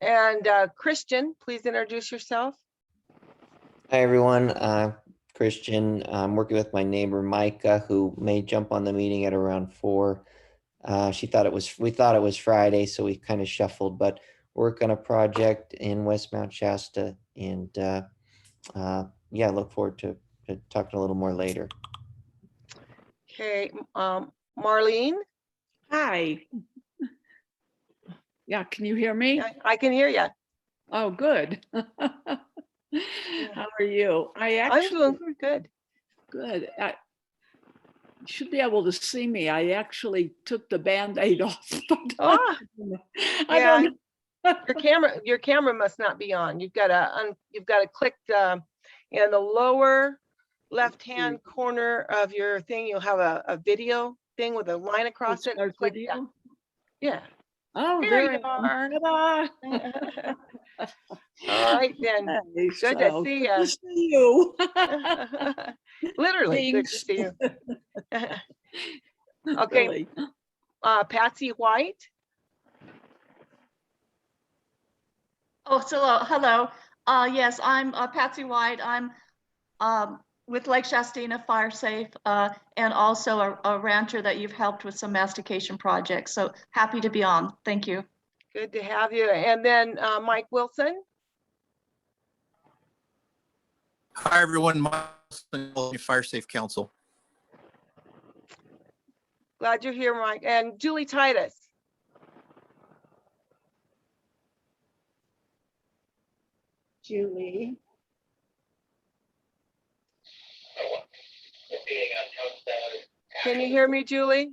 And Christian, please introduce yourself. Hi, everyone. Christian. I'm working with my neighbor, Micah, who may jump on the meeting at around 4. We thought it was Friday, so we kind of shuffled, but work on a project in West Mount Shasta. And yeah, look forward to talking a little more later. Okay, Marlene. Hi. Yeah, can you hear me? I can hear you. Oh, good. How are you? I'm doing good. Good. You should be able to see me. I actually took the Band-Aid off. Oh, I don't know. Your camera must not be on. You've got to click in the lower left-hand corner of your thing. You'll have a video thing with a line across it. Click that. Yeah. Oh, there you are. All right, then. Hey, good to see you. Good to see you. Literally, good to see you. Okay, Really. Patsy White. Oh, so hello. Yes, I'm Patsy White. I'm with Lake Shasta Fire Safe and also a rancher that you've helped with some mastication projects. So happy to be on. Thank you. Good to have you. And then Mike Wilson. Hi, everyone. Mike Wilson, Fire Safe Council. Glad you're here, Mike. And Julie Titus. Julie. Can you hear me, Julie?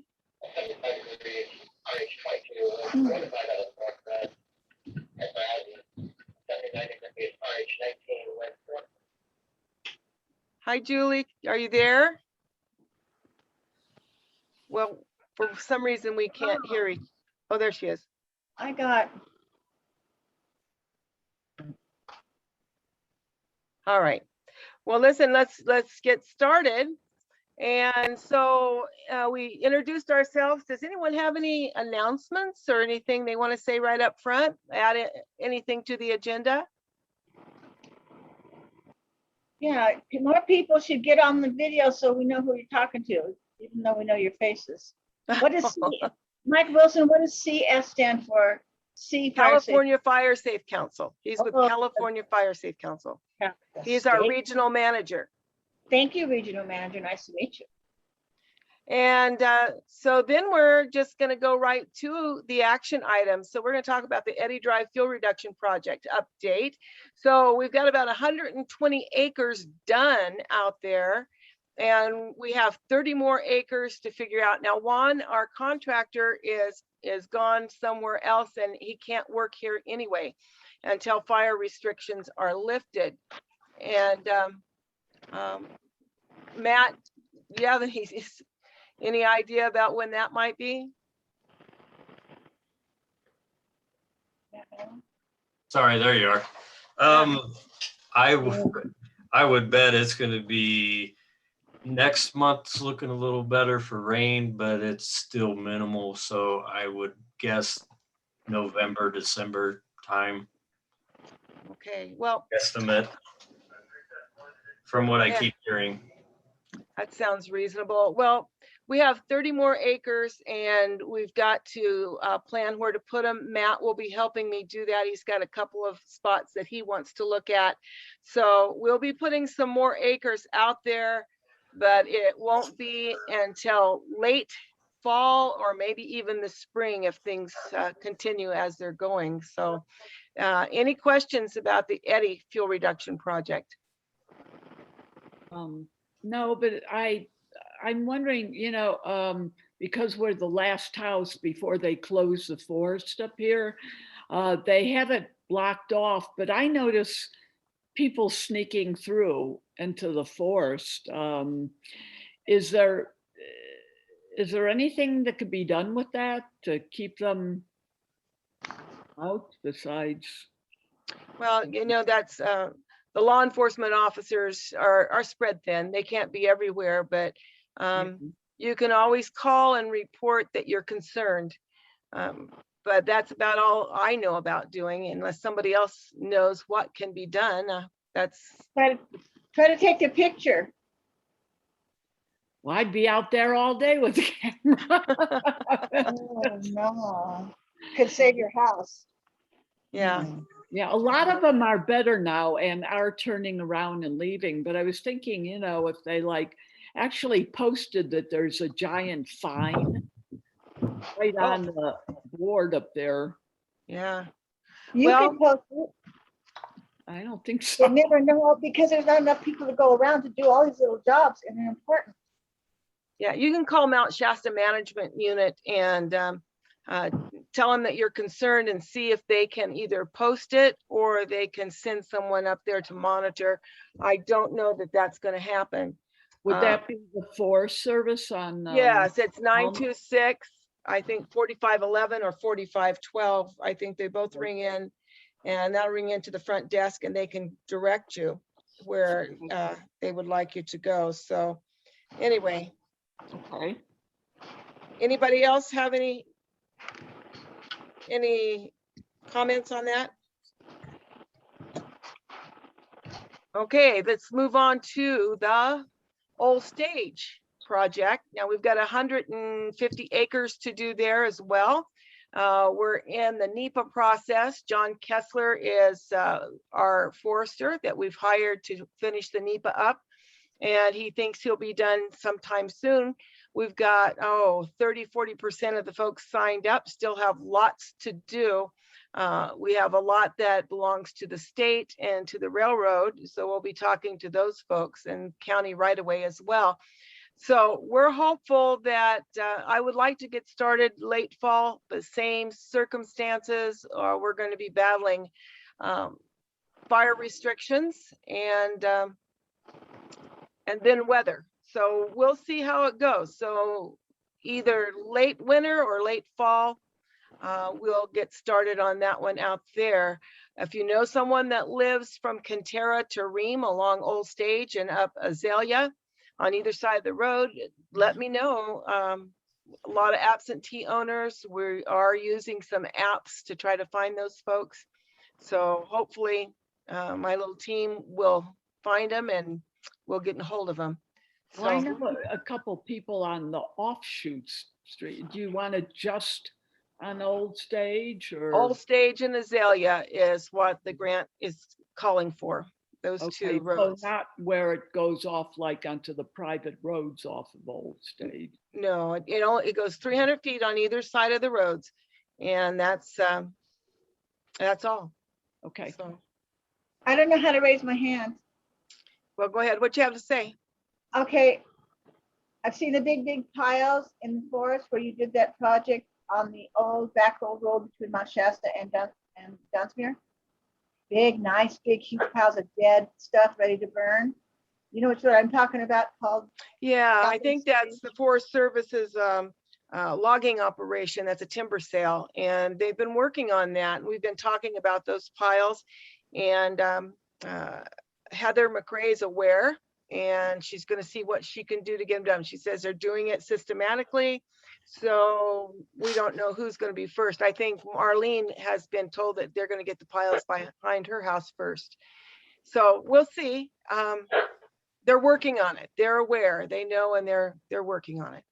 Hi, Julie. Are you there? Well, for some reason we can't hear you. Oh, there she is. I got. All right. Well, listen, let's get started. And so we introduced ourselves. Does anyone have any announcements or anything they want to say right up front? Add anything to the agenda? Yeah, more people should get on the video so we know who you're talking to, even though we know your faces. What is Mike Wilson? What does CS stand for? California Fire Safe Council. He's with California Fire Safe Council. He's our regional manager. Thank you, regional manager. Nice to meet you. And so then we're just going to go right to the action items. So we're going to talk about the Eddy Drive Fuel Reduction Project update. So we've got about 120 acres done out there, and we have 30 more acres to figure out. Now, Juan, our contractor, is gone somewhere else, and he can't work here anyway until fire restrictions are lifted. And Matt, do you have any idea about when that might be? Sorry, there you are. I would bet it's going to be next month's looking a little better for rain, but it's still minimal. So I would guess November, December time. Okay, well, Estimate from what I keep hearing. That sounds reasonable. Well, we have 30 more acres and we've got to plan where to put them. Matt will be helping me do that. He's got a couple of spots that he wants to look at. So we'll be putting some more acres out there, but it won't be until late fall or maybe even the spring if things continue as they're going. So any questions about the Eddy Fuel Reduction Project? No, but I'm wondering, you know, because we're the last house before they close the forest up here, they have it blocked off, but I notice people sneaking through into the forest. Is there anything that could be done with that to keep them out besides? Well, you know, that's the law enforcement officers are spread thin. They can't be everywhere, but you can always call and report that you're concerned. But that's about all I know about doing, unless somebody else knows what can be done. That's, Try to take a picture. Well, I'd be out there all day with the camera. Oh, no. Could save your house. yeah. Yeah, a lot of them are better now and are turning around and leaving. But I was thinking, you know, if they like actually posted that there's a giant fine right Oh. on the board up there. Yeah. You Well- can post it. I don't think You so. never know, because there's not enough people to go around to do all these little jobs, and they're important. Yeah, you can call Mount Shasta Management Unit and tell them that you're concerned and see if they can either post it or they can send someone up there to monitor. I don't know that that's going to happen. Would that be the Forest Service on? Yes, it's 926, I think 4511 or 4512. I think they both ring in, and that'll ring into the front desk and they can direct you where they would like you to go. So anyway, Okay. anybody else have any comments on that? Okay, let's move on to the Old Stage project. Now we've got 150 acres to do there as well. We're in the NEPA process. John Kessler is our forester that we've hired to finish the NEPA up, and he thinks he'll be done sometime soon. We've got 30–40% of the folks signed up, still have lots to do. We have a lot that belongs to the state and to the railroad, so we'll be talking to those folks, and county right away as well. So we're hopeful that I would like to get started late fall, but same circumstances, or we're going to be battling fire restrictions and then weather. So we'll see how it goes. So either late winter or late fall, we'll get started on that one out there. If you know someone that lives from Cantera to Ream along Old Stage and up Azalea on either side of the road, let me know. A lot of absentee owners, we are using some apps to try to find those folks. So hopefully my little team will find them and we'll get in hold of them. Well, I So know a couple people on the offshoots street. Do you want to just on Old Stage or? Old Stage and Azalea is what the grant is calling for, those Okay, two so roads. not where it goes off like onto the private roads off of Old Stage. No, it goes 300 feet on either side of the roads, and that's all. Okay. So, I don't know how to raise my hand. well, go ahead. What you have to say? Okay. I've seen the big piles in the forest where you did that project on the old back old road between Mount Shasta and Dunsmuir. Big, nice, big, huge piles of dead stuff ready to burn. You know what I'm talking about, called? Yeah, I Old think that's the Forest Service's logging operation. That's a timber sale, and they've been working on that. We've been talking about those piles, and Heather McRae is aware, and she's going to see what she can do to get them done. She says they're doing it systematically, so we don't know who's going to be first. I think Marlene has been told that they're going to get the piles behind her house first. So we'll see. They're working on it. They're aware, they know, and they're working on it.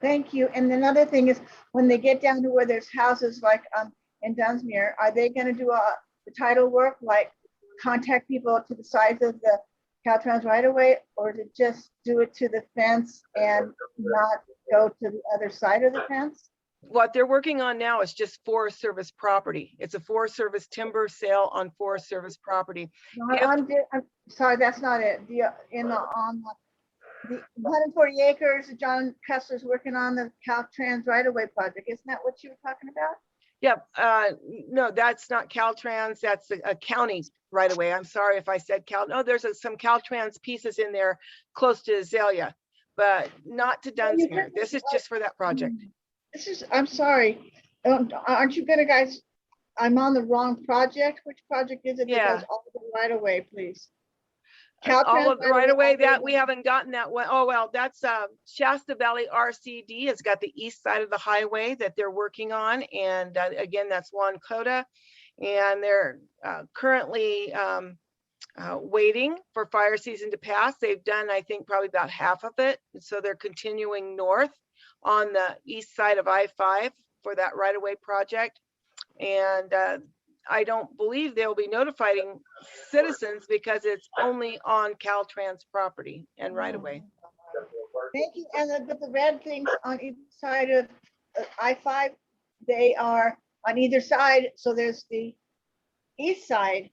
Thank you. And another thing is, when they get down to where there's houses like in Dunsmuir, are they going to do the title work, like contact people to the sides of the Caltrans right away, or to just do it to the fence and not go to the other side of the fence? What they're working on now is just Forest Service property. It's a Forest Service timber sale on Forest Service property. No, If- I'm sorry, that's not it. The 140 acres that John Kessler's working on, the Caltrans right-of-way project. Isn't that what you were talking about? Yeah, no, that's not Caltrans. That's a county right away. I'm sorry if I said no, there's some Caltrans pieces in there close to Azalea, but not to Dunsmuir. This is just for that project. I'm sorry. Aren't you gonna guys, I'm on the wrong project. Which project is it? Yeah. That goes all the right away, please. All of the right away that we already- haven't gotten that one. Oh, well, that's Shasta Valley RCD has got the east side of the highway that they're working on. And again, that's Juan Cota. And they're currently waiting for fire season to pass. They've done, I think, probably about half of it. And so they're continuing north on the east side of I-5 for that right of way project. And I don't believe they'll be notifying citizens because it's only on Caltrans property and right away. Thank you. And but the red things on each side of I-5, they are on either side. So there's the east side.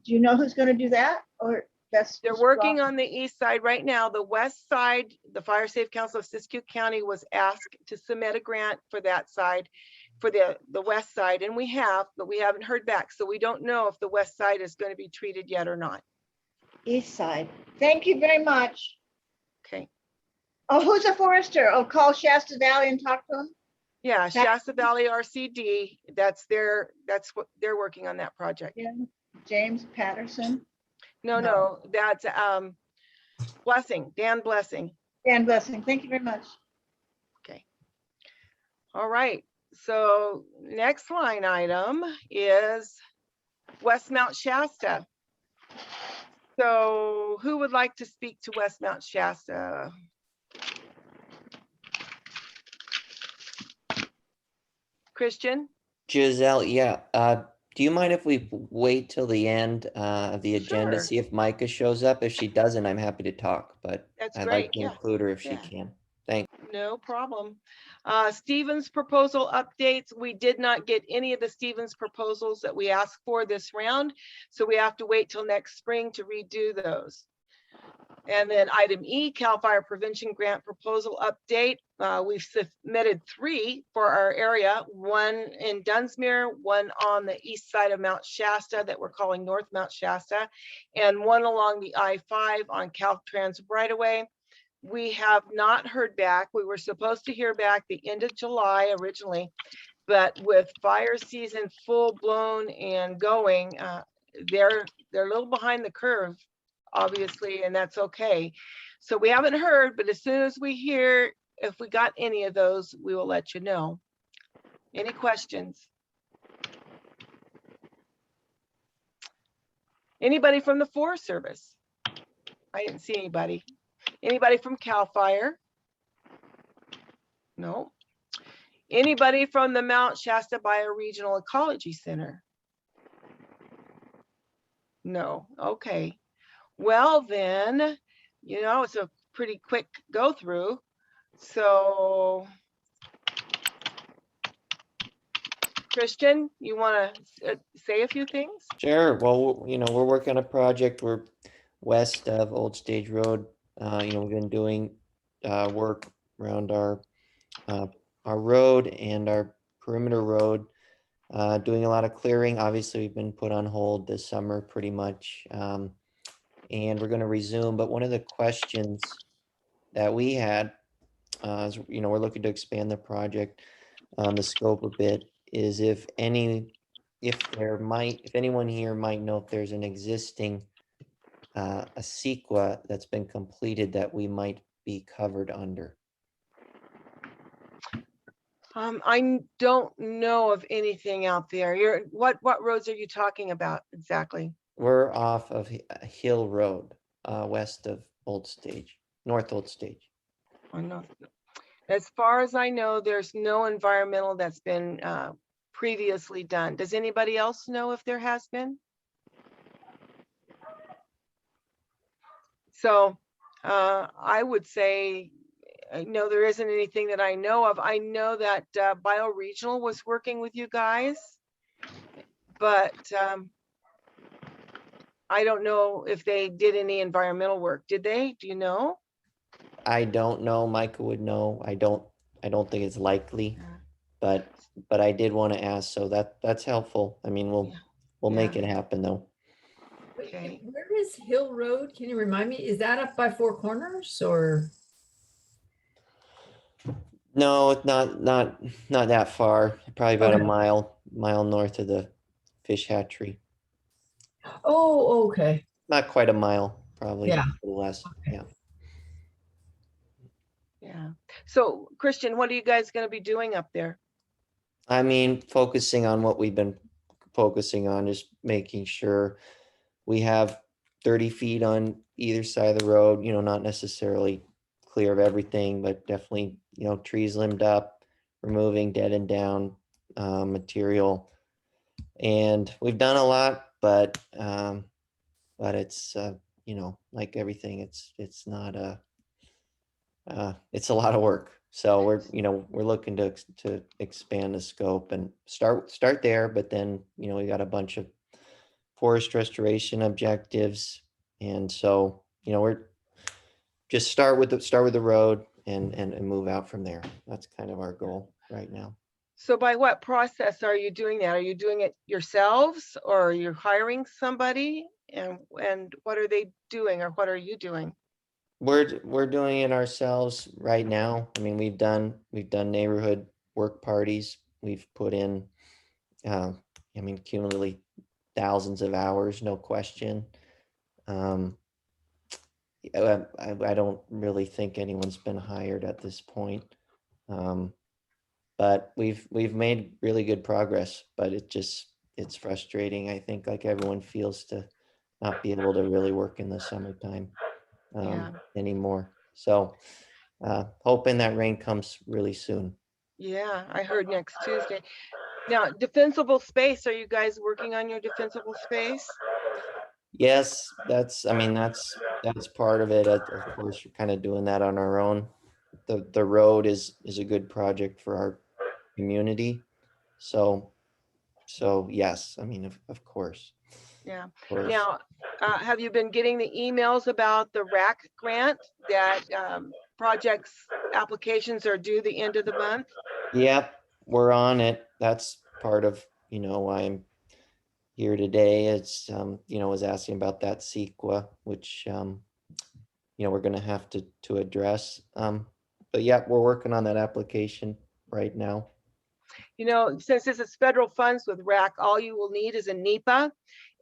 Do you know who's going to do that? Or that's They're just working wrong? on the east side right now. The west side, the Fire Safe Council of Siskiyou County was asked to submit a grant for that side, for the west side, and we have, but we haven't heard back. So we don't know if the west side is going to be treated yet or not. East side. Thank you very much. Okay. Oh, who's a forester? Oh, call Shasta Valley and talk to him. Yeah, Shasta Valley RCD, that's what they're working on that project. Yeah. James Patterson. No, that's Blessing, Dan Blessing. Dan Blessing. Thank you very much. All right, so next line item is West Mount Shasta. So who would like to speak to West Mount Shasta? Christian? Giselle, yeah, do you mind if we wait till the end of the agenda, Sure. see if Micah shows up? If she doesn't, I'm happy to talk, but That's I'd great, like to yeah. include her if she Yeah. can. Thank. No problem. Stevens proposal updates. We did not get any of the Stevens proposals that we asked for this round. So we have to wait till next spring to redo those. And then item E, CAL FIRE prevention grant proposal update. We've submitted 3 for our area, 1 in Dunsmuir, 1 on the east side of Mount Shasta that we're calling North Mount Shasta, and 1 along the I-5 on Caltrans right away. We have not heard back. We were supposed to hear back the end of July originally, but with fire season full blown and going, they're a little behind the curve, obviously, and that's okay. So we haven't heard, but as soon as we hear, if we got any of those, we will let you know. Any questions? Anybody from the Forest Service? I didn't see anybody. Anybody from CAL FIRE? No. Anybody from the Mount Shasta Bioregional Ecology Center? No. Okay. Well, then, you know, it's a pretty quick go through. So, Christian, you want to say a few things? Sure. Well, you know, we're working on a project. We're west of Old Stage Road. You know, we've been doing work around our road and our perimeter road, doing a lot of clearing. Obviously, we've been put on hold this summer pretty much, and we're going to resume. But one of the questions that we had, is, you know, we're looking to expand the project, the scope a bit, is if anyone here might know if there's an existing a CEQA that's been completed that we might be covered under. I don't know of anything out there. What roads are you talking about exactly? We're off of Hill Road, west of Old Stage, North Old Stage. I know. As far as I know, there's no environmental that's been previously done. Does anybody else know if there has been? So I would say, no, there isn't anything that I know of. I know that Bioregional was working with you guys, but I don't know if they did any environmental work. Did they? Do you know? I don't know. Micah would know. I don't think it's likely, but I did want to ask, so that's helpful. I mean, we'll make it happen though. Okay. Where is Hill Road? Can you remind me? Is that up by Four Corners or? No, it's not that far. Probably about Okay. a mile north of the fish hatchery. Oh, okay. Not quite a mile. probably Yeah. a little less. Yeah. Yeah. So Christian, what are you guys going to be doing up there? I mean, focusing on what we've been focusing on, just making sure we have 30 feet on either side of the road, not necessarily clear of everything, but definitely, trees limbed up, removing dead and down material. And we've done a lot, but it's, like everything, it's not it's a lot of work. So we're looking to expand the scope and start there, but then, we got a bunch of forest restoration objectives. And so, we're just start with the road and move out from there. That's kind of our goal right now. So by what process are you doing that? Are you doing it yourselves or are you hiring somebody? And what are they doing or what are you doing? We're doing it ourselves right now. I mean, we've done neighborhood work parties. We've put in, cumulatively thousands of hours, no question. I don't really think anyone's been hired at this point. But we've made really good progress, but it's frustrating. I think like everyone feels to not be able to really work in the summertime Yeah. anymore. So hoping that rain comes really soon. Yeah, I heard next Tuesday. Now, defensible space, are you guys working on your defensible space? Yes, that's part of it. Of course, we're kind of doing that on our own. The road is a good project for our community. So yes, of course. Yeah. Of course. Now, have you been getting the emails about the RAC grant that projects applications are due the end of the month? Yep, we're on it. That's part of, why I'm here today. It's, was asking about that CEQA, which, we're gonna have to address. But yeah, we're working on that application right now. Since this is federal funds with RAC, all you will need is a NEPA.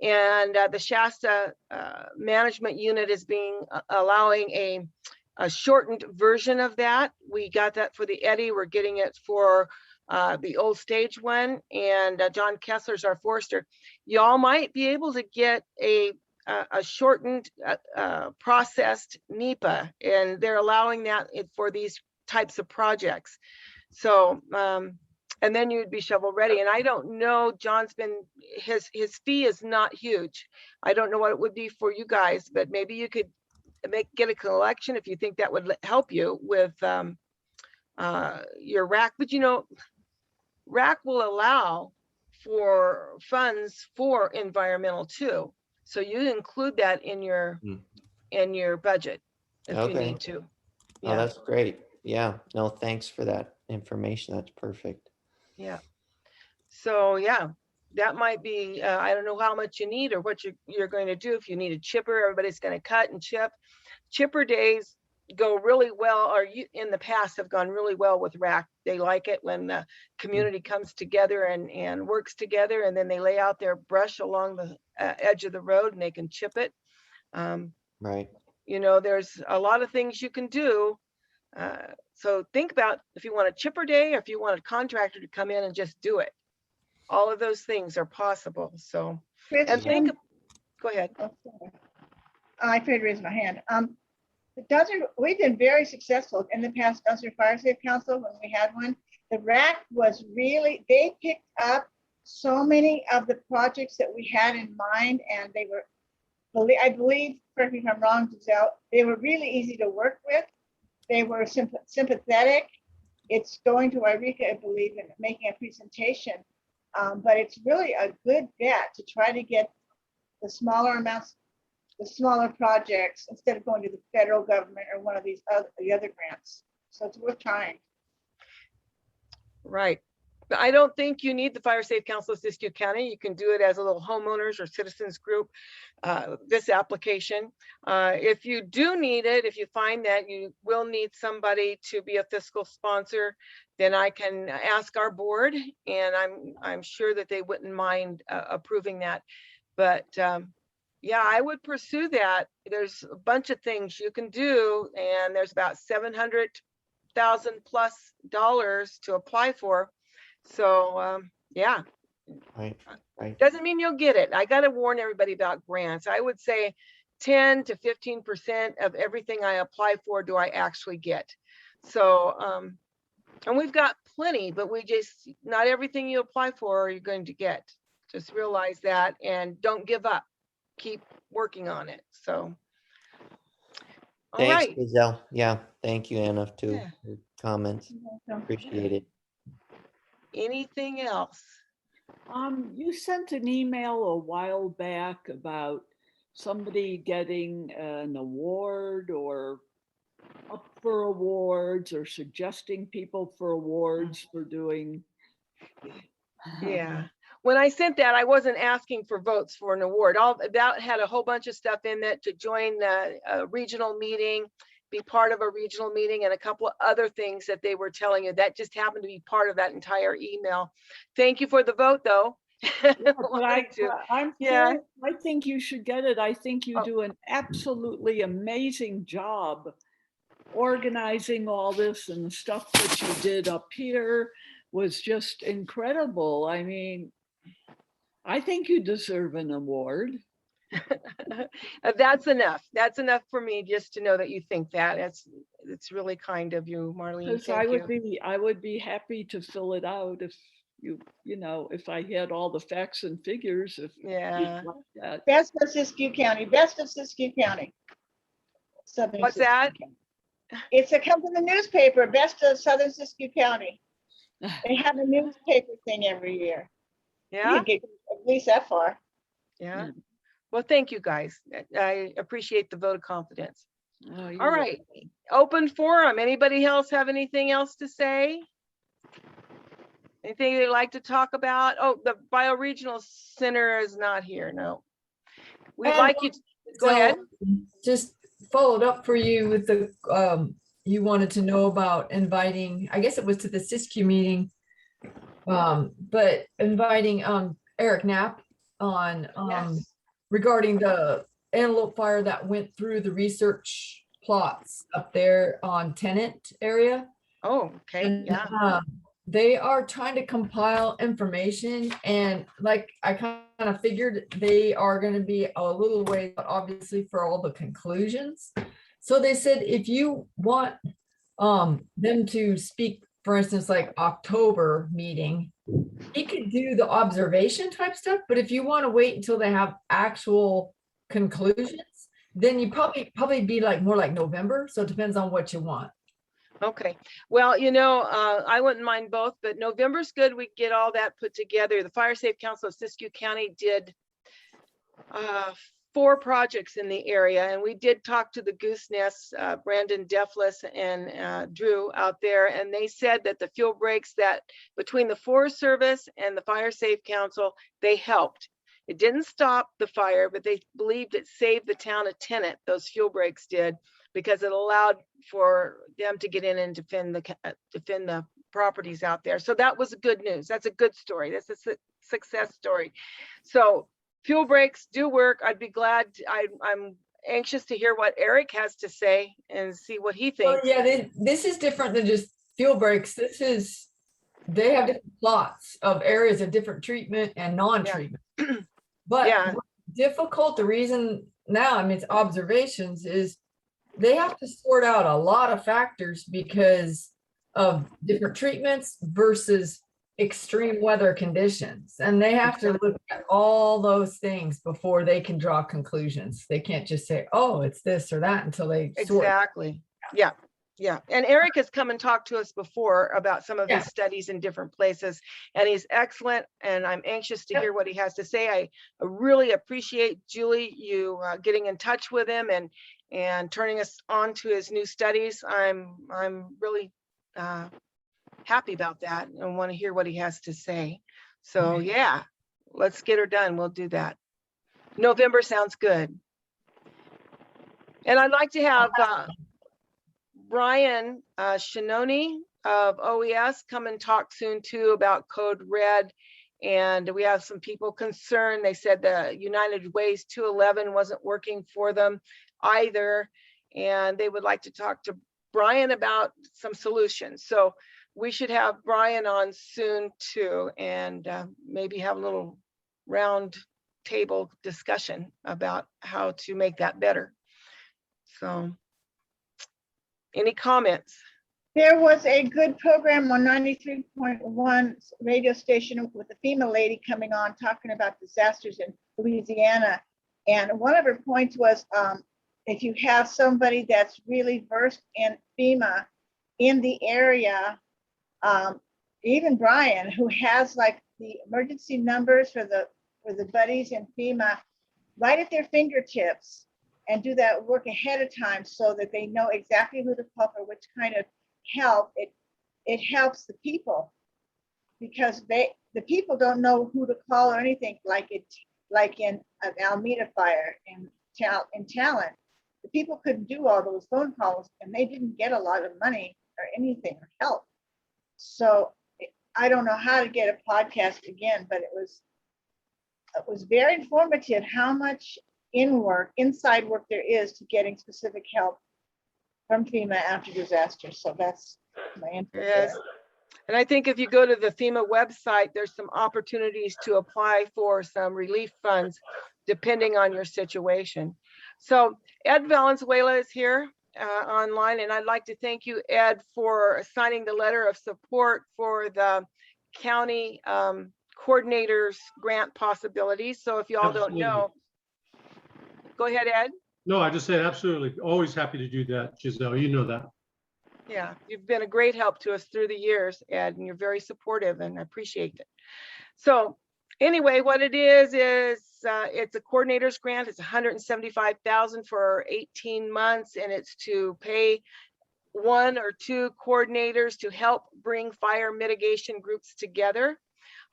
And the Shasta management unit is allowing a shortened version of that. We got that for the Eddy. We're getting it for the old stage one. And John Kessler's our forester. Y'all might be able to get a shortened processed NEPA, and they're allowing that for these types of projects. So, and then you'd be shovel ready. And I don't know, John's been, his fee is not huge. I don't know what it would be for you guys, but maybe you could get a collection if you think that would help you with your RAC. But RAC will allow for funds for environmental too. So you include that in your budget if you Okay. need to. Oh, that's great. Yeah, no, thanks for that information. That's perfect. Yeah. So yeah, that might be, I don't know how much you need or what you're going to do. If you need a chipper, everybody's going to cut and chip. Chipper days go really well, or in the past have gone really well with RAC. They like it when the community comes together and works together, and then they lay out their brush along the edge of the road and they can chip it. Right. There's a lot of things you can do. So think about if you want a chipper day or if you want a contractor to come in and just do it. All of those things are possible. So, and Christian? go ahead. Oh, sorry. I tried to raise my hand. We've been very successful in the past Dumpster Fire Safe Council when we had one. The RAC was really, they picked up so many of the projects that we had in mind, and they were, I believe, correct me if I'm wrong, Giselle, they were really easy to work with. They were sympathetic. It's going to Eureka, I believe, and making a presentation. But it's really a good bet to try to get the smaller amounts, the smaller projects, instead of going to the federal government or one of the other grants. So it's worth trying. Right. But I don't think you need the Fire Safe Council of Siskiyou County. You can do it as a little homeowners or citizens group, this application. If you do need it, if you find that you will need somebody to be a fiscal sponsor, then I can ask our board, and I'm sure that they wouldn't mind approving that. But Yeah, I would pursue that. There's a bunch of things you can do, and there's about $700,000+ to apply for. So, yeah, Right, right. doesn't mean you'll get it. I got to warn everybody about grants. I would say 10 to 15% of everything I apply for do I actually get. So, and we've got plenty, but not everything you apply for are you going to get. Just realize that and don't give up. Keep working on it. So, all Thanks, right. Gazelle. Yeah, thank you, Anna, too. Yeah. Your comments. Appreciate it. Anything else? You sent an email a while back about somebody getting an award or up for awards or suggesting people for awards for doing. Yeah. When I sent that, I wasn't asking for votes for an award. All that had a whole bunch of stuff in it to join a regional meeting, be part of a regional meeting, and a couple of other things that they were telling you that just happened to be part of that entire email. Thank you for the vote, though. Yeah, but Yeah. I think you should get it. I think you Oh. do an absolutely amazing job organizing all this, and the stuff that you did up here was just incredible. I mean, I think you deserve an award. That's enough. That's enough for me just to know that you think that. It's really kind of you, Marlene. Because Thank you. I would be happy to fill it out if if I had all the facts and figures. If Yeah. like that. Best of Siskiyou County, best of Siskiyou County. Southern What's Siskiyou that? County. It comes in the newspaper, best of Southern Siskiyou County. They have a newspaper thing every year. You Yeah. can get at least that far. Yeah. Well, thank you guys. I appreciate the vote of confidence. Oh, you're All right. Open forum. Anybody else have anything else to say? Anything they'd like to talk about? Oh, the Bioregional Center is not here. No. We'd like you to go ahead. Just followed up for you with the, you wanted to know about inviting, I guess it was to the Siskiyou meeting, but inviting Eric Knapp on Yes. regarding the antelope fire that went through the research plots up there on Tenant area. Oh, okay. And, Yeah. they are trying to compile information, and like I kind of figured they are going to be a little way, obviously, for all the conclusions. So they said if you want them to speak, for instance, like October meeting, he could do the observation type stuff, but if you want to wait until they have actual conclusions, then you probably be like more like November. So it depends on what you want. Okay. Well, I wouldn't mind both, but November's good. We get all that put together. The Fire Safe Council of Siskiyou County did 4 projects in the area, and we did talk to the Goose Nest, Brandon Deflis and Drew out there, and they said that the fuel breaks that between the Forest Service and the Fire Safe Council, they helped. It didn't stop the fire, but they believed it saved the town of Tenant, those fuel breaks did, because it allowed for them to get in and defend the properties out there. So that was good news. That's a good story. That's a success story. So fuel breaks do work. I'd be glad. I'm anxious to hear what Eric has to say and see what he thinks. Well, yeah, this is different than just fuel breaks. They have different plots of areas of different treatment and non-treatment. But Yeah. difficult, the reason now, I mean, it's observations, is they have to sort out a lot of factors because of different treatments versus extreme weather conditions. And they have to look at all those things before they can draw conclusions. They can't just say, oh, it's this or that until they sort. Exactly. Yeah. Yeah. And Eric has come and talked to us before about some of his studies in different places, and he's excellent. And I'm anxious to hear what he has to say. I really appreciate, Julie, you getting in touch with him and turning us on to his new studies. I'm really happy about that and want to hear what he has to say. So yeah, let's get her done. We'll do that. November sounds good. And I'd like to have Brian Shinoni of OES come and talk soon too about Code Red And we have some people concerned. They said the United Ways 211 wasn't working for them either. And they would like to talk to Brian about some solutions. So we should have Brian on soon too, and maybe have a little round table discussion about how to make that better. So any comments? There was a good program on 93.1 radio station with a female lady coming on talking about disasters in Louisiana. And one of her points was, if you have somebody that's really versed in FEMA in the area, even Brian, who has like the emergency numbers for the buddies in FEMA, right at their fingertips, and do that work ahead of time so that they know exactly who to call for which kind of help. It helps the people, because the people don't know who to call or anything, like in an Alameda fire in Talent. The people couldn't do all those phone calls, and they didn't get a lot of money or anything or help. So I don't know how to get a podcast again, but it was very informative how much inside work there is to getting specific help from FEMA after disaster. So that's my input. Yes. And I think if you go to the FEMA website, there's some opportunities to apply for some relief funds depending on your situation. So Ed Valenzuela is here online, and I'd like to thank you, Ed, for signing the letter of support for the county coordinators grant possibilities. So if y'all don't know, go ahead, Ed. No, I just said absolutely. Always happy to do that, Giselle. You know that. Yeah, you've been a great help to us through the years, Ed, and you're very supportive, and I appreciate it. So anyway, what it is it's a coordinator's grant. It's $175,000 for 18 months, and it's to pay 1 or 2 coordinators to help bring fire mitigation groups together.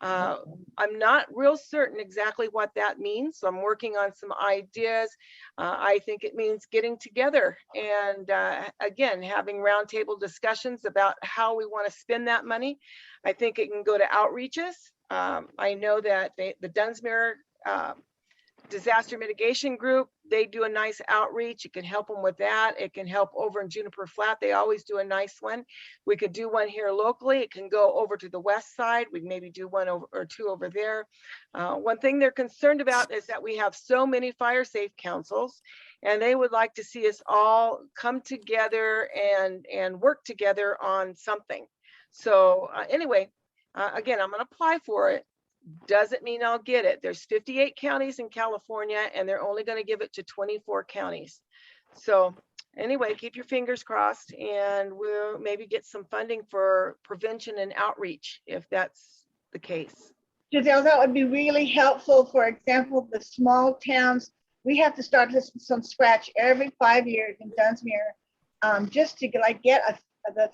I'm not real certain exactly what that means, so I'm working on some ideas. I think it means getting together and again, having roundtable discussions about how we want to spend that money. I think it can go to outreaches. I know that the Dunsmuir disaster mitigation group, they do a nice outreach. It can help them with that. It can help over in Juniper Flat. They always do a nice one. We could do one here locally. It can go over to the west side. We maybe do 1 or 2 over there. One thing they're concerned about is that we have so many fire safe councils, and they would like to see us all come together and work together on something. So anyway, again, I'm going to apply for it. Doesn't mean I'll get it. There's 58 counties in California, and they're only going to give it to 24 counties. So anyway, keep your fingers crossed, and we'll maybe get some funding for prevention and outreach if that's the case. Giselle, that would be really helpful. For example, the small towns, we have to start this from scratch every 5 years in Dunsmuir, just to get the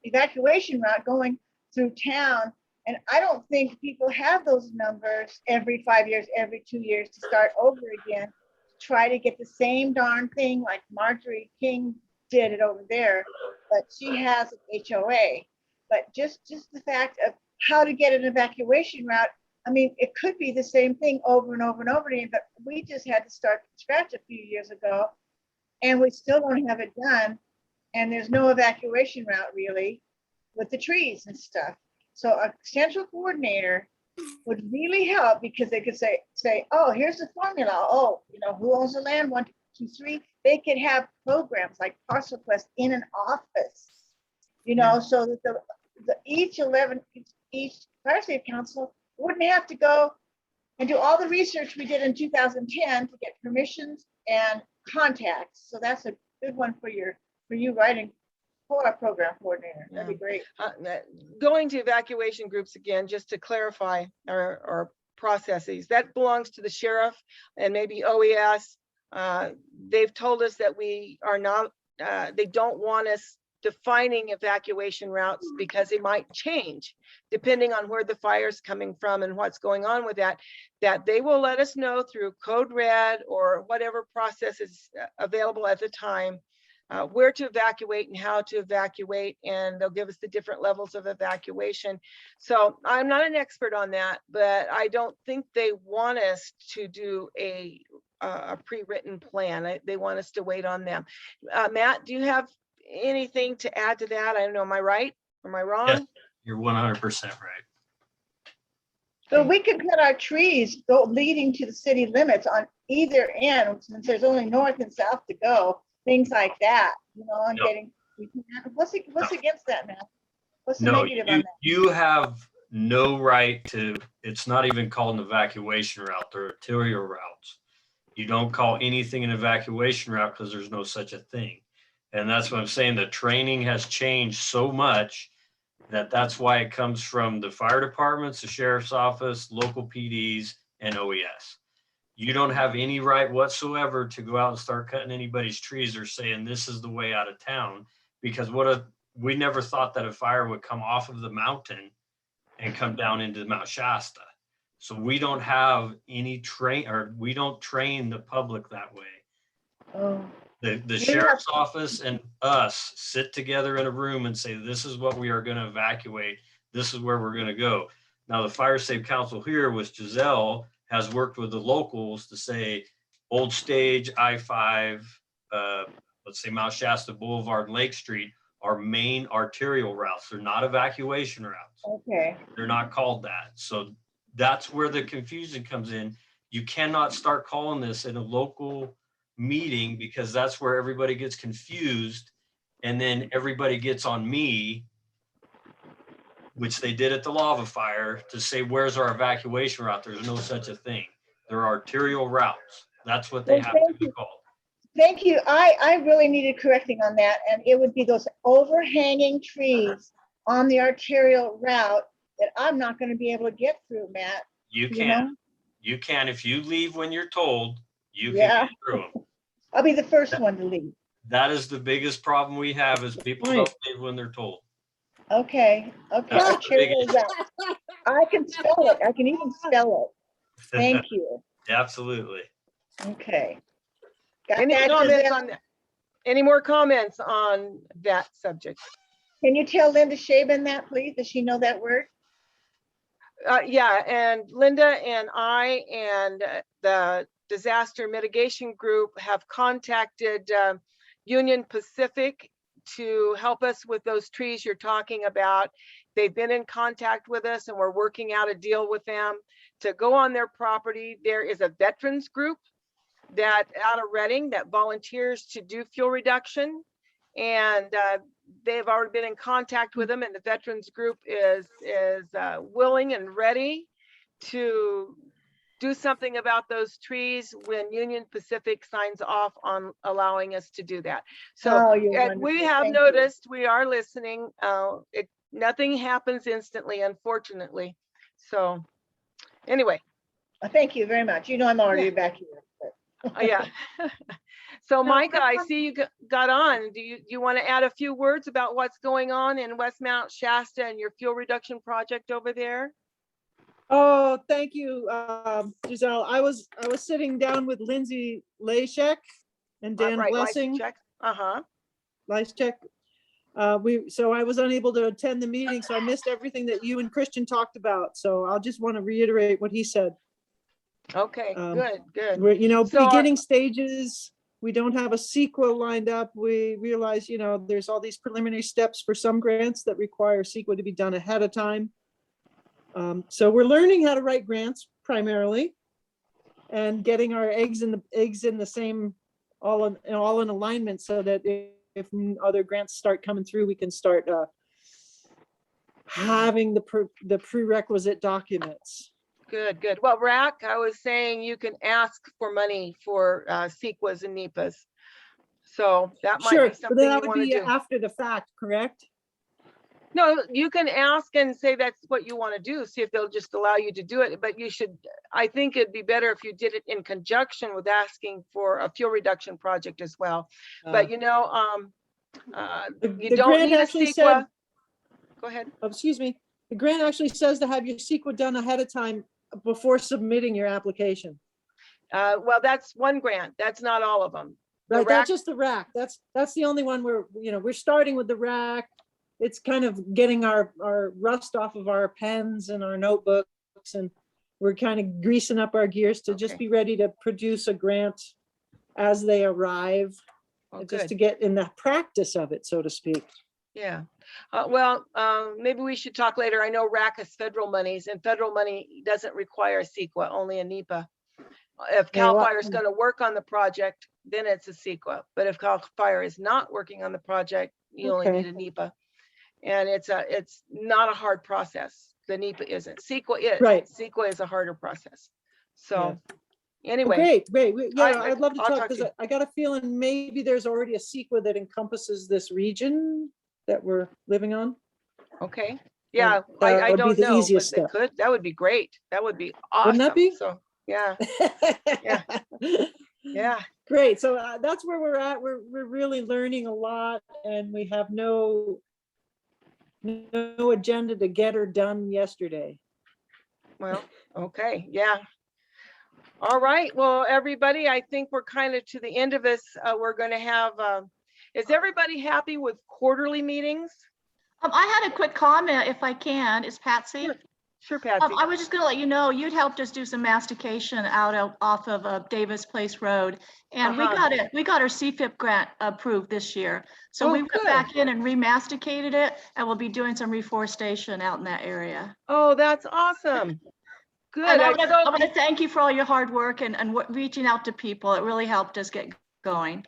evacuation route going through town. And I don't think people have those numbers every 5 years, every 2 years to start over again, try to get the same darn thing like Marjorie King did it over there, but she has an HOA. But just the fact of how to get an evacuation route, I mean, it could be the same thing over and over and over again, but we just had to start from scratch a few years ago, and we still don't have it done. And there's no evacuation route really with the trees and stuff. So a central coordinator would really help, because they could say, oh, here's the formula. Oh, who owns the land? 1, 2, 3. They could have programs like Parcel Quest in an office, so that each fire safe council wouldn't have to go and do all the research we did in 2010 to get permissions and contacts. So that's a good one for you writing for a program coordinator. That'd be great. Going to evacuation groups again, just to clarify our processes, that belongs to the sheriff and maybe OES. They've told us that we are not, they don't want us defining evacuation routes because they might change depending on where the fire's coming from and what's going on with that they will let us know through Code Red or whatever process is available at the time, where to evacuate and how to evacuate, and they'll give us the different levels of evacuation. So I'm not an expert on that, but I don't think they want us to do a pre-written plan. They want us to wait on them. Matt, do you have anything to add to that? I don't know, am I right? Am I wrong? Yes, you're 100% right. So we could cut our trees leading to the city limits on either end, since there's only north and south to go, things like that, and No. getting, what's against that, Matt? What's the No, negative on that? you have no right to, it's not even called an evacuation route, they're arterial routes. You don't call anything an evacuation route because there's no such a thing. And that's what I'm saying, the training has changed so much that's why it comes from the fire departments, the sheriff's office, local PDs, and OES. You don't have any right whatsoever to go out and start cutting anybody's trees or saying this is the way out of town, because we never thought that a fire would come off of the mountain and come down into Mount Shasta. So we don't have any we don't train the public that way. Oh, The sheriff's office and us sit together in a room and say, this is what we are going to evacuate. This is where we're going to go. Now, the Fire Safe Council here with Giselle has worked with the locals to say Old Stage, I-5, let's say Mount Shasta Boulevard, Lake Street are main arterial routes. They're not evacuation routes. okay. They're not called that. So that's where the confusion comes in. You cannot start calling this in a local meeting because that's where everybody gets confused, and then everybody gets on me, which they did at the lava fire, to say where's our evacuation route. There's no such a thing. There are arterial routes. That's what they Well, have thank to be you. called. Thank you. I really needed correcting on that, and it would be those overhanging trees on the arterial route that I'm not going to be able to get through, Matt. You You can. know? You can. If you leave when you're told, you can Yeah. get through them. I'll be the first one to leave. That is the biggest problem we have, is people don't leave when they're told. Okay, That's the arterial biggest. route. I can spell it. I can even spell it. Thank you. Absolutely. Okay. Got Any that, comments Giselle? on that? Any more comments on that subject? Can you tell Linda Shaban that, please? Does she know that word? Yeah, and Linda and I and the disaster mitigation group have contacted Union Pacific to help us with those trees you're talking about. They've been in contact with us and we're working out a deal with them to go on their property. There is a veterans group that out of Reading that volunteers to do fuel reduction, and they've already been in contact with them, and the veterans group is willing and ready to do something about those trees when Union Pacific signs off on allowing us to do that. So Oh, you're we wonderful. have Thank you. noticed, we are listening. Nothing happens instantly, unfortunately. So anyway. Thank you very much. You know, I'm already back here. Yeah. So Micah, I see you got on. Do you want to add a few words about what's going on in West Mount Shasta and your fuel reduction project over there? Oh, thank you, Giselle. I was sitting down with Lindsay Lashek and Dan Right, Blessing. Lyschek. So I was unable to attend the meeting, so I missed everything that you and Christian talked about. So I'll just want to reiterate what he said. Okay, good. We're, So, beginning stages. We don't have a CEQA lined up. We realize, there's all these preliminary steps for some grants that require CEQA to be done ahead of time. So we're learning how to write grants primarily, and getting our eggs in the same, all in alignment, so that if other grants start coming through, we can start having the prerequisite documents. Good. Well, Rack, I was saying you can ask for money for CEQAs and NEPAs. So that might be something you want to do. After the fact, correct? No, you can ask and say that's what you want to do. See if they'll just allow you to do it. But you should, I think it'd be better if you did it in conjunction with asking for a fuel reduction project as well. But you don't need a CEQA. Go ahead. Oh, excuse me. The grant actually says to have your CEQA done ahead of time before submitting your application. Well, that's one grant. That's not all of them. Right, rack- that's just the rack. That's the only one where, we're starting with the rack. It's kind of getting our rust off of our pens and our notebooks, and we're kind of greasing up our gears to just Okay. be ready to produce a grant as they arrive, Oh, just good. to get in the practice of it, so to speak. Yeah. Well, maybe we should talk later. I know RAC has federal monies, and federal money doesn't require a CEQA, only a NEPA. If Yeah, CAL well, FIRE is going to work on the project, then it's a CEQA. But if CAL FIRE is not working on the project, you only Okay. need a NEPA. And it's not a hard process. The NEPA isn't. CEQA is. Right. CEQA is a harder process. So Well, anyway, Great. Yeah, I- I'd love to I'll talk talk to because you. I got a feeling maybe there's already a CEQA that encompasses this region that we're living on. okay. Yeah, that I would be don't the know, but easiest they step. could. That would be great. That would be awesome. Wouldn't that be? So, yeah, yeah. Great. So that's where we're at. We're really learning a lot, and we have no agenda to get her done yesterday. Well, okay, yeah. All right, well, everybody, I think we're kind of to the end of this. We're going to have, is everybody happy with quarterly meetings? I had a quick comment, if I can. Is Patsy? Sure, Patsy. I was just gonna let you know, you'd helped us do some mastication off of Davis Place Road. And we got our CFIP grant approved this year. So Oh, we went good. back in and remasticated it, and we'll be doing some reforestation out in that area. Oh, that's awesome. Good. And I I want to thank you for all your hard work and reaching out to people. It really helped us get going.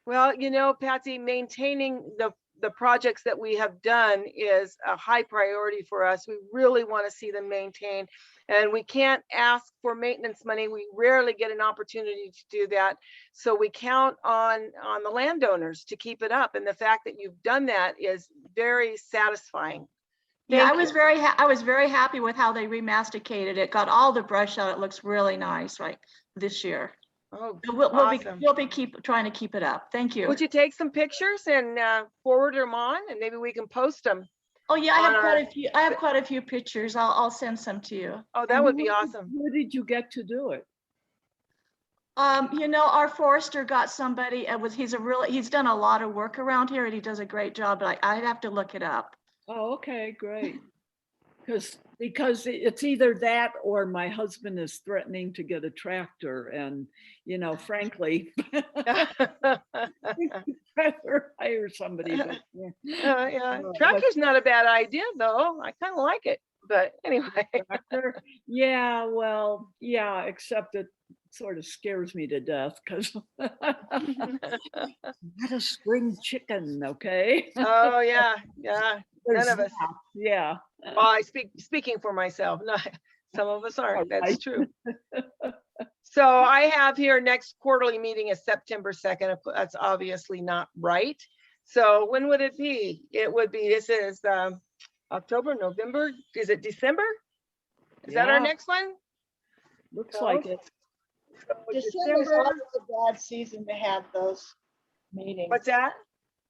Well, Patsy, maintaining the projects that we have done is a high priority for us. We really want to see them maintained, and we can't ask for maintenance money. We rarely get an opportunity to do that. So we count on the landowners to keep it up. And the fact that you've done that is very satisfying. Yeah, Thank I was you. I was very happy with how they remasticated it. Got all the brush out. It looks really nice right this year. Oh, We'll be awesome. trying to keep it up. Thank you. Would you take some pictures and forward them on, and maybe we can post them? Oh yeah, I on have our- quite a few. I have quite a few pictures. I'll send some to you. Oh, that would be awesome. Who did you get to do it? Our forester got somebody. He's done a lot of work around here, and he does a great job. But I'd have to look it up. Oh, okay, great. Because it's either that or my husband is threatening to get a tractor, and frankly, rather hire somebody. But, Yeah, tractor's not a bad idea though. I kind of like it, but anyway. tractor, yeah, well, yeah, except it sort of scares me to death because not a spring chicken, okay? Oh yeah, yeah. None of us. That, yeah. Well, speaking for myself. No, some of us aren't. That's Right. true. So I have here next quarterly meeting is September 2nd. That's obviously not right. So when would it be? It would be, this is October, November. Is it December? Is that our Yeah. next one? Looks So- like it. so December's December, always a bad season to have those meetings. what's that?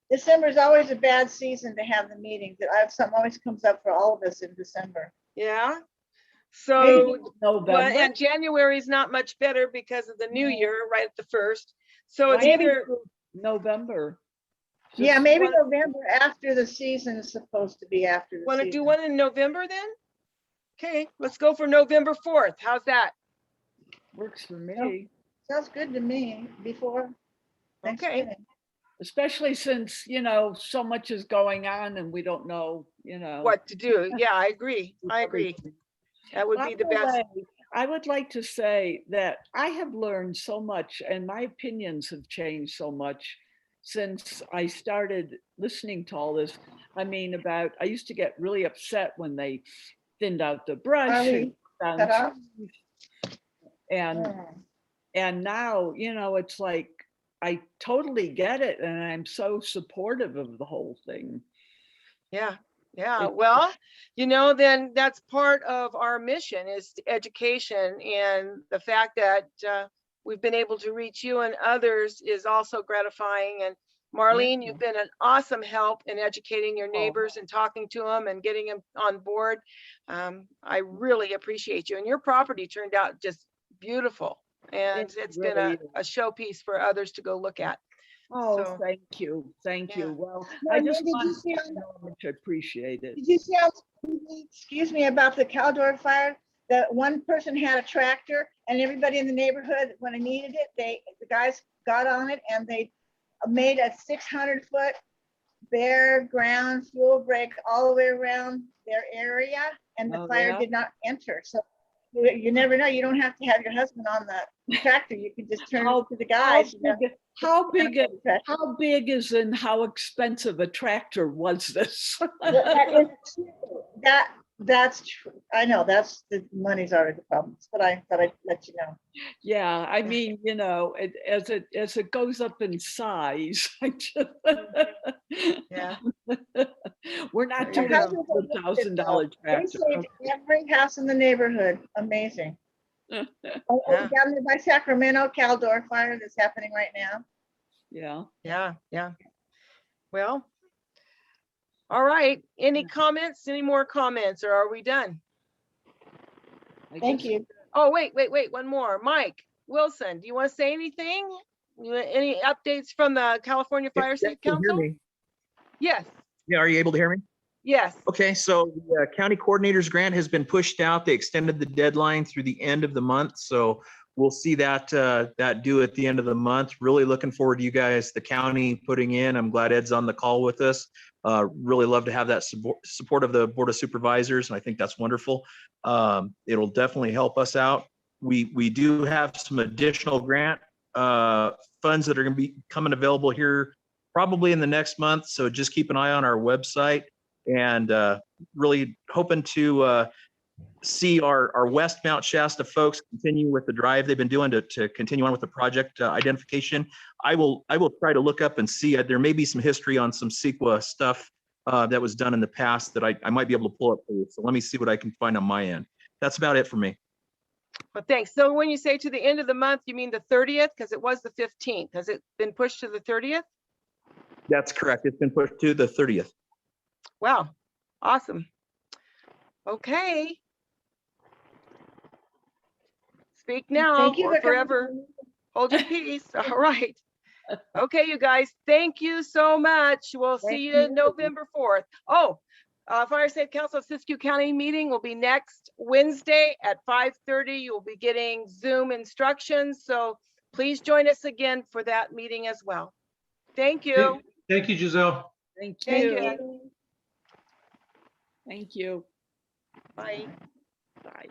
December's always a bad season to have the meetings. Something always comes up for all of us in December. Yeah. So, November. well, and January is not much better because of the new No. year, right at the first. So it's Maybe- either, November. Yeah, Just maybe one- November after the season is supposed to be after the want to season. do one in November then? Okay, let's go for November 4th. How's that? Works for me, Sounds good to me before. Okay. Thanksgiving. especially since, so much is going on and we don't know, What to do? Yeah, I agree. I agree. That would be the By the best. way, I would like to say that I have learned so much and my opinions have changed so much since I started listening to all this. I mean, I used to get really upset when they thinned out the brush and Charlie, down cut off? trees. And Yeah. now, it's like, I totally get it. And I'm so supportive of the whole thing. Yeah, yeah. It- Well, then that's part of our mission is education, and the fact that we've been able to reach you and others is also gratifying. And Marlene, you've been an awesome help in educating your neighbors and talking to them and getting them on board. I really appreciate you, and your property turned out just beautiful. And It it's been really a showpiece for others to go look at. Oh, So, thank you. Thank yeah. you. Well, No, I and just then did you wanted see to on know how much I appreciate it. Did you see on TV, excuse me, about the Caldor fire? That one person had a tractor and everybody in the neighborhood, when it needed it, the guys got on it and they made a 600-foot bare ground fuel break all the way around their area, and the Oh, fire yeah? did not enter. So you never know. You don't have to have your husband on the tractor. You can just turn How- to the guys. How big is and how expensive a tractor was this? That is true. That's true. I know that's the money's already the problem, but I thought I'd let you know. Yeah, I mean, you know, as it goes up in size, yeah. we're not There you doing go. a $1,000 They tractor. saved every house in the neighborhood. Amazing. Yeah. Down there by Sacramento, Caldor fire that's happening right now. Yeah. Yeah, yeah. Well, all right. Any comments? Any more comments, or are we done? Thank you. Oh, wait. One more. Mike Wilson, do you want to say anything? Any updates from the California Fire Safe Council? Yes, Yeah, are you able to hear me? yes. Okay, so the county coordinators grant has been pushed out. They extended the deadline through the end of the month. So we'll see that due at the end of the month. Really looking forward to you guys, the county putting in. I'm glad Ed's on the call with us. Really love to have that support of the Board of Supervisors, and I think that's wonderful. It'll definitely help us out. We do have some additional grant funds that are going to be coming available here probably in the next month. So just keep an eye on our website, and really hoping to see our West Mount Shasta folks continue with the drive they've been doing to continue on with the project identification. I will try to look up and see it. There may be some history on some CEQA stuff that was done in the past that I might be able to pull up for you. So let me see what I can find on my end. That's about it for me. Well, thanks. So when you say to the end of the month, you mean the 30th? Because it was the 15th. Has it been pushed to the 30th? That's correct. It's been pushed to the 30th. Wow. Awesome. Okay. Speak now Thank you or for coming. forever hold your peace. All right. Okay, you guys, thank you so much. We'll see you November 4th. Oh, Fire Safe Council of Siskiyou County meeting will be next Wednesday at 5:30. You will be getting Zoom instructions. So please join us again for that meeting as well. Thank you. Thank you, Giselle. Thank Thank you. you. Thank you. Bye. Bye.